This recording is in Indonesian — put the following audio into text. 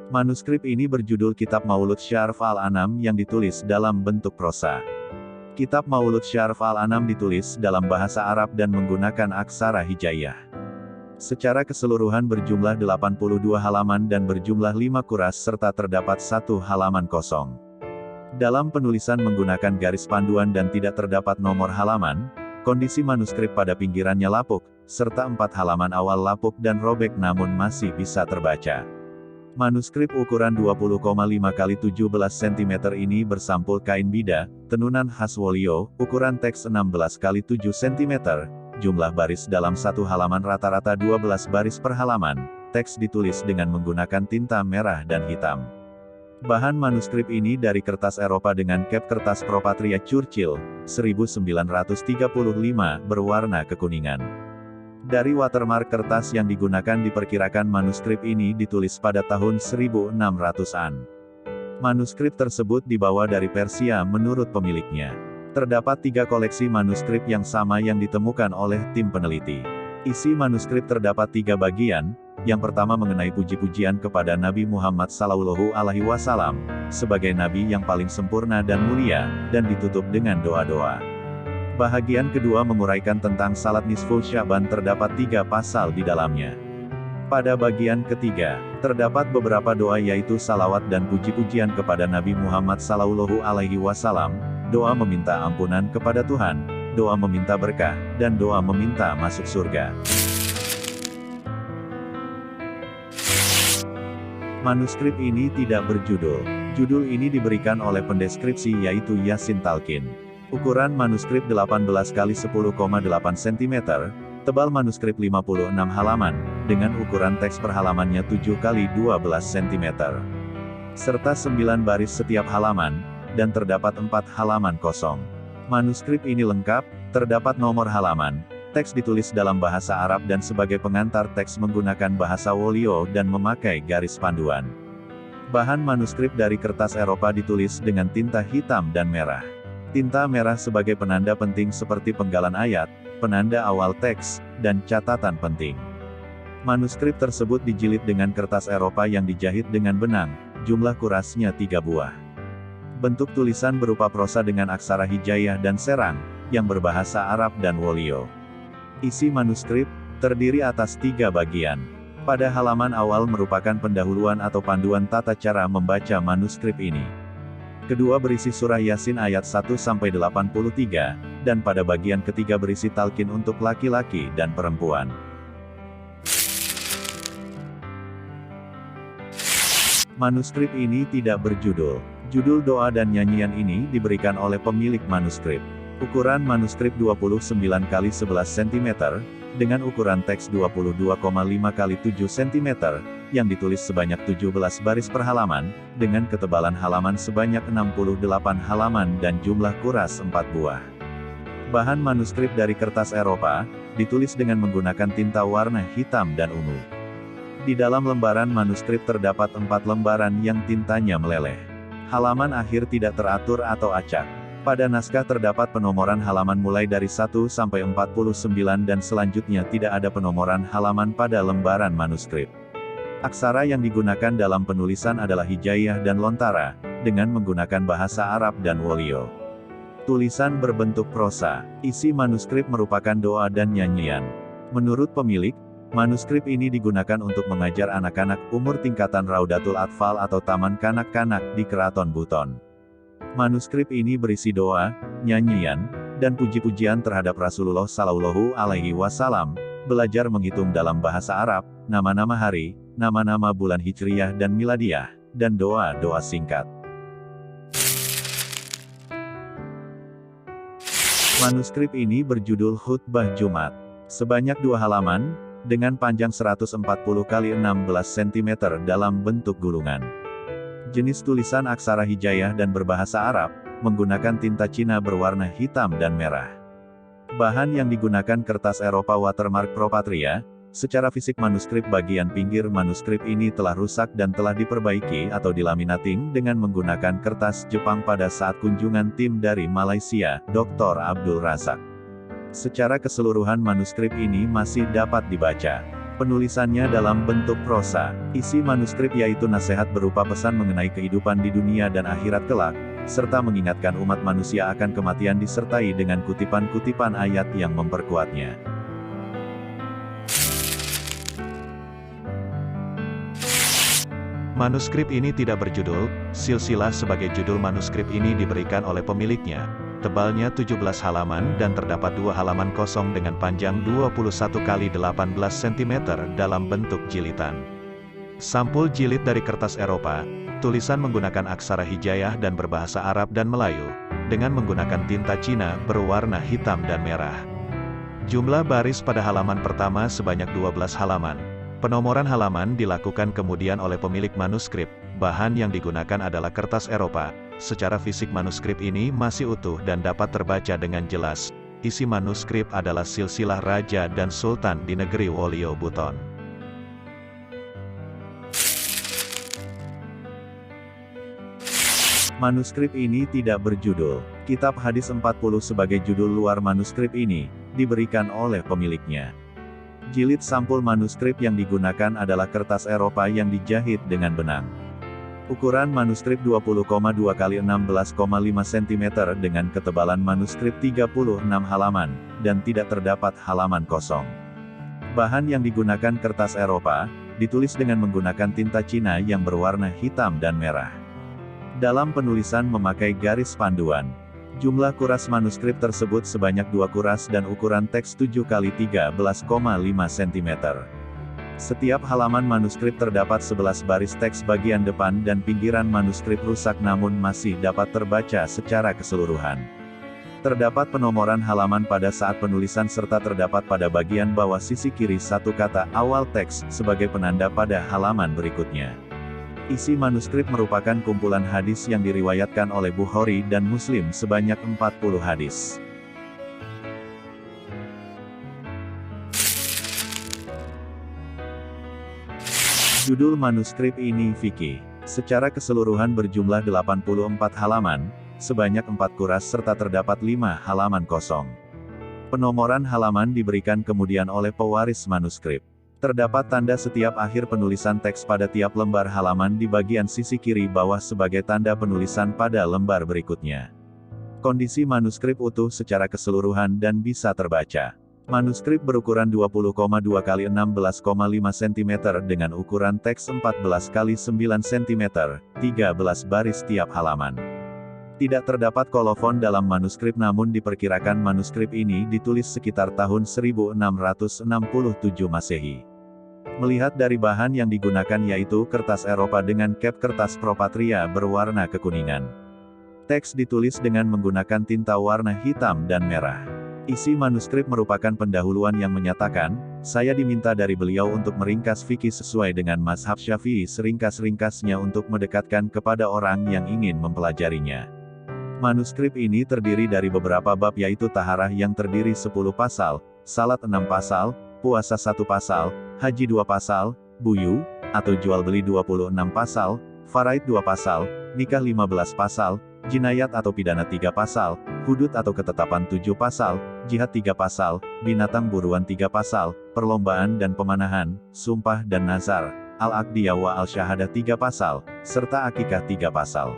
Manuskrip ini berjudul Kitab Maulud Syaraf Al-Anam yang ditulis dalam bentuk prosa. Kitab Maulud Syaraf Al-Anam ditulis dalam bahasa Arab dan menggunakan aksara hijaiyah. Secara keseluruhan berjumlah 82 halaman dan berjumlah 5 kuras serta terdapat 1 halaman kosong. Dalam penulisan menggunakan garis panduan dan tidak terdapat nomor halaman, kondisi manuskrip pada pinggirannya lapuk, serta 4 halaman awal lapuk dan robek namun masih bisa terbaca. Manuskrip ukuran 20,5 x 17 cm ini bersampul kain bida, tenunan khas Wolio, ukuran teks 16 x 7 cm, jumlah baris dalam satu halaman rata-rata 12 baris per halaman, teks ditulis dengan menggunakan tinta merah dan hitam. Bahan manuskrip ini dari kertas Eropa dengan cap kertas Propatria Churchill, 1935, berwarna kekuningan. Dari watermark kertas yang digunakan diperkirakan manuskrip ini ditulis pada tahun 1600-an. Manuskrip tersebut dibawa dari Persia menurut pemiliknya. Terdapat 3 koleksi manuskrip yang sama yang ditemukan oleh tim peneliti. Isi manuskrip terdapat 3 bagian, yang pertama mengenai puji-pujian kepada Nabi Muhammad SAW, sebagai Nabi yang paling sempurna dan mulia, dan ditutup dengan doa-doa. Bahagian kedua menguraikan tentang salat nisfu Sya'ban, terdapat 3 pasal di dalamnya. Pada bagian ketiga, terdapat beberapa doa yaitu salawat dan puji-pujian kepada Nabi Muhammad SAW, doa meminta ampunan kepada Tuhan, doa meminta berkah, dan doa meminta masuk surga. Manuskrip ini tidak berjudul. Judul ini diberikan oleh pendeskripsi yaitu Yasin Talqin. Ukuran manuskrip 18 x 10,8 cm, tebal manuskrip 56 halaman, dengan ukuran teks per halamannya 7 x 12 cm. Serta 9 baris setiap halaman, dan terdapat 4 halaman kosong. Manuskrip ini lengkap, terdapat nomor halaman, teks ditulis dalam bahasa Arab dan sebagai pengantar teks menggunakan bahasa Wolio dan memakai garis panduan. Bahan manuskrip dari kertas Eropa ditulis dengan tinta hitam dan merah. Tinta merah sebagai penanda penting seperti penggalan ayat, penanda awal teks, dan catatan penting. Manuskrip tersebut dijilid dengan kertas Eropa yang dijahit dengan benang, jumlah kurasnya 3 buah. Bentuk tulisan berupa prosa dengan aksara hijaiyah dan serang, yang berbahasa Arab dan Wolio. Isi manuskrip, terdiri atas 3 bagian. Pada halaman awal merupakan pendahuluan atau panduan tata cara membaca manuskrip ini. Kedua berisi surah Yasin ayat 1-83, dan pada bagian ketiga berisi talqin untuk laki-laki dan perempuan. Manuskrip ini tidak berjudul. Judul doa dan nyanyian ini diberikan oleh pemilik manuskrip. Ukuran manuskrip 29 x 11 cm, dengan ukuran teks 22,5 x 7 cm, yang ditulis sebanyak 17 baris per halaman, dengan ketebalan halaman sebanyak 68 halaman dan jumlah kuras 4 buah. Bahan manuskrip dari kertas Eropa, ditulis dengan menggunakan tinta warna hitam dan ungu. Di dalam lembaran manuskrip terdapat 4 lembaran yang tintanya meleleh. Halaman akhir tidak teratur atau acak. Pada naskah terdapat penomoran halaman mulai dari 1 sampai 49 dan selanjutnya tidak ada penomoran halaman pada lembaran manuskrip. Aksara yang digunakan dalam penulisan adalah hijaiyah dan lontara, dengan menggunakan bahasa Arab dan Wolio. Tulisan berbentuk prosa. Isi manuskrip merupakan doa dan nyanyian. Menurut pemilik, manuskrip ini digunakan untuk mengajar anak-anak umur tingkatan Raudatul Atfal atau Taman Kanak-kanak di Keraton Buton. Manuskrip ini berisi doa, nyanyian, dan puji-pujian terhadap Rasulullah SAW, belajar menghitung dalam bahasa Arab, nama-nama hari, nama-nama bulan Hijriyah dan Miladiyah, dan doa-doa singkat. Manuskrip ini berjudul Khutbah Jumat. Sebanyak 2 halaman, dengan panjang 140 x 16 cm dalam bentuk gulungan. Jenis tulisan aksara hijaiyah dan berbahasa Arab, menggunakan tinta Cina berwarna hitam dan merah. Bahan yang digunakan kertas Eropa watermark Propatria. Secara fisik manuskrip bagian pinggir manuskrip ini telah rusak dan telah diperbaiki atau dilaminating dengan menggunakan kertas Jepang pada saat kunjungan tim dari Malaysia, Dr. Abdul Razak. Secara keseluruhan manuskrip ini masih dapat dibaca. Penulisannya dalam bentuk prosa. Isi manuskrip yaitu nasihat berupa pesan mengenai kehidupan di dunia dan akhirat kelak, serta mengingatkan umat manusia akan kematian disertai dengan kutipan-kutipan ayat yang memperkuatnya. Manuskrip ini tidak berjudul, silsilah sebagai judul manuskrip ini diberikan oleh pemiliknya. Tebalnya 17 halaman dan terdapat 2 halaman kosong dengan panjang 21 x 18 cm dalam bentuk jilitan. Sampul jilid dari kertas Eropa, tulisan menggunakan aksara Hijayah dan berbahasa Arab dan Melayu, dengan menggunakan tinta Cina berwarna hitam dan merah. Jumlah baris pada halaman pertama sebanyak 12 halaman. Penomoran halaman dilakukan kemudian oleh pemilik manuskrip. Bahan yang digunakan adalah kertas Eropa. Secara fisik manuskrip ini masih utuh dan dapat terbaca dengan jelas. Isi manuskrip adalah silsilah raja dan sultan di negeri Wolio Buton. Manuskrip ini tidak berjudul. Kitab Hadis 40 sebagai judul luar manuskrip ini, diberikan oleh pemiliknya. Jilid sampul manuskrip yang digunakan adalah kertas Eropa yang dijahit dengan benang. Ukuran manuskrip 20,2 x 16,5 cm dengan ketebalan manuskrip 36 halaman, dan tidak terdapat halaman kosong. Bahan yang digunakan kertas Eropa, ditulis dengan menggunakan tinta Cina yang berwarna hitam dan merah. Dalam penulisan memakai garis panduan. Jumlah kuras manuskrip tersebut sebanyak 2 kuras dan ukuran teks 7 x 13,5 cm. Setiap halaman manuskrip terdapat 11 baris teks bagian depan dan pinggiran manuskrip rusak namun masih dapat terbaca secara keseluruhan. Terdapat penomoran halaman pada saat penulisan serta terdapat pada bagian bawah sisi kiri satu kata awal teks sebagai penanda pada halaman berikutnya. Isi manuskrip merupakan kumpulan hadis yang diriwayatkan oleh Bukhari dan Muslim sebanyak 40 hadis. Judul manuskrip ini Fikih. Secara keseluruhan berjumlah 84 halaman, sebanyak 4 kuras serta terdapat 5 halaman kosong. Penomoran halaman diberikan kemudian oleh pewaris manuskrip. Terdapat tanda setiap akhir penulisan teks pada tiap lembar halaman di bagian sisi kiri bawah sebagai tanda penulisan pada lembar berikutnya. Kondisi manuskrip utuh secara keseluruhan dan bisa terbaca. Manuskrip berukuran 20,2 x 16,5 cm dengan ukuran teks 14 x 9 cm, 13 baris tiap halaman. Tidak terdapat kolofon dalam manuskrip namun diperkirakan manuskrip ini ditulis sekitar tahun 1667 Masehi. Melihat dari bahan yang digunakan yaitu kertas Eropa dengan cap kertas Propatria berwarna kekuningan. Teks ditulis dengan menggunakan tinta warna hitam dan merah. Isi manuskrip merupakan pendahuluan yang menyatakan, saya diminta dari beliau untuk meringkas fikih sesuai dengan mazhab Syafi'i seringkas-ringkasnya untuk mendekatkan kepada orang yang ingin mempelajarinya. Manuskrip ini terdiri dari beberapa bab yaitu taharah yang terdiri 10 pasal, salat 6 pasal, puasa 1 pasal, haji 2 pasal, buyu, atau jual beli 26 pasal, faraid 2 pasal, nikah 15 pasal, jinayat atau pidana 3 pasal, hudud atau ketetapan 7 pasal, jihad 3 pasal, binatang buruan 3 pasal, perlombaan dan pemanahan, sumpah dan nazar, al-aqdiyah wa al-syahadah 3 pasal, serta akikah 3 pasal.